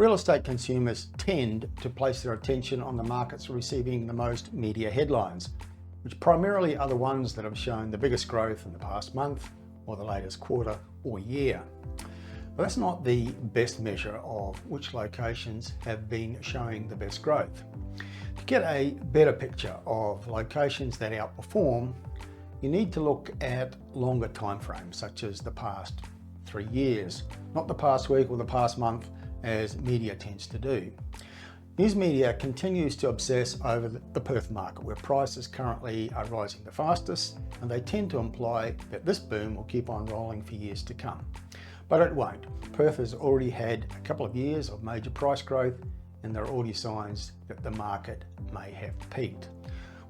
Real estate consumers tend to place their attention on the markets receiving the most media headlines, which primarily are the ones that have shown the biggest growth in the past month or the latest quarter or year. But that's not the best measure of which locations have been showing the best growth. To get a better picture of locations that outperform, you need to look at longer time frames, such as the past 3 years, not the past week or the past month, as media tends to do. News media continues to obsess over the Perth market, where prices currently are rising the fastest, and they tend to imply that this boom will keep on rolling for years to come. But it won't. Perth has already had a couple of years of major price growth, and there are already signs that the market may have peaked.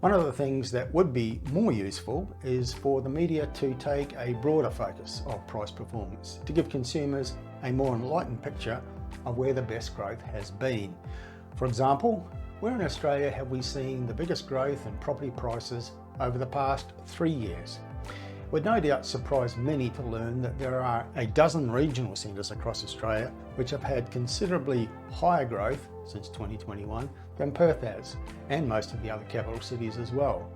One of the things that would be more useful is for the media to take a broader focus of price performance, to give consumers a more enlightened picture of where the best growth has been. For example, where in Australia have we seen the biggest growth in property prices over the past 3 years? It would no doubt surprise many to learn that there are a dozen regional centres across Australia which have had considerably higher growth since 2021 than Perth has, and most of the other capital cities as well.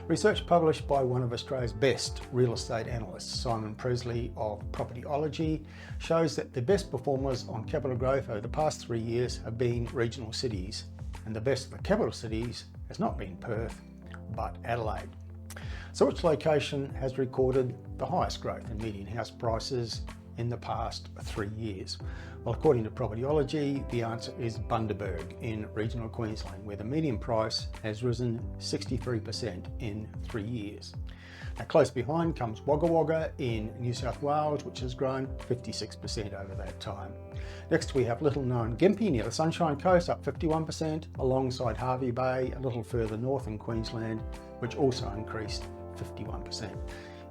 Research published by one of Australia's best real estate analysts, Simon Presley of Propertyology, shows that the best performers on capital growth over the past 3 years have been regional cities, and the best of the capital cities has not been Perth, but Adelaide. So which location has recorded the highest growth in median house prices in the past 3 years? Well, according to Propertyology, the answer is Bundaberg in regional Queensland, where the median price has risen 63% in 3 years. Now, close behind comes Wagga Wagga in New South Wales, which has grown 56% over that time. Next, we have little known Gympie near the Sunshine Coast, up 51%, alongside Hervey Bay, a little further north in Queensland, which also increased 51%.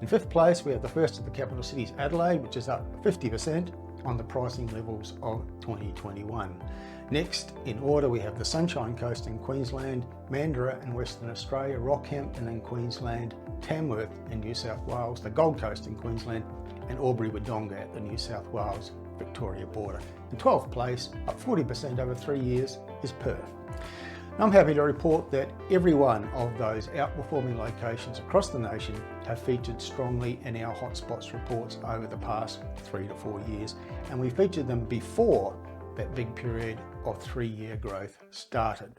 In fifth place, we have the first of the capital cities, Adelaide, which is up 50% on the pricing levels of 2021. Next, in order, we have the Sunshine Coast in Queensland, Mandurah in Western Australia, Rockhampton in Queensland, Tamworth in New South Wales, the Gold Coast in Queensland, and Albury-Wodonga at the New South Wales-Victoria border. In 12th place, up 40% over 3 years, is Perth. I'm happy to report that every one of those outperforming locations across the nation have featured strongly in our hotspots reports over the past 3 to 4 years, and we featured them before that big period of 3-year growth started.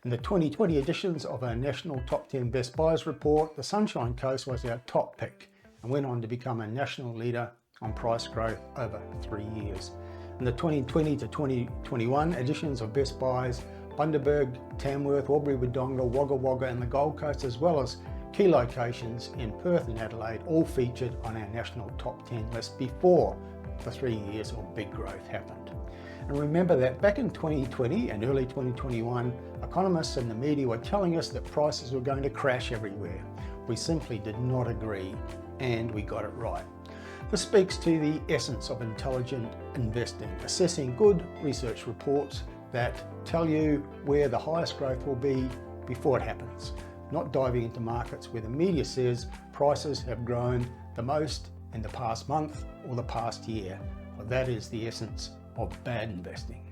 In the 2020 editions of our National Top 10 Best Buys report, the Sunshine Coast was our top pick and went on to become a national leader on price growth over 3 years. In the 2020 to 2021 editions of Best Buys, Bundaberg, Tamworth, Albury-Wodonga, Wagga Wagga and the Gold Coast, as well as key locations in Perth and Adelaide, all featured on our national top 10 list before the 3 years of big growth happened. And remember that back in 2020 and early 2021, economists and the media were telling us that prices were going to crash everywhere. We simply did not agree, and we got it right. This speaks to the essence of intelligent investing, assessing good research reports that tell you where the highest growth will be before it happens, not diving into markets where the media says prices have grown the most in the past month or the past year. Well, that is the essence of bad investing.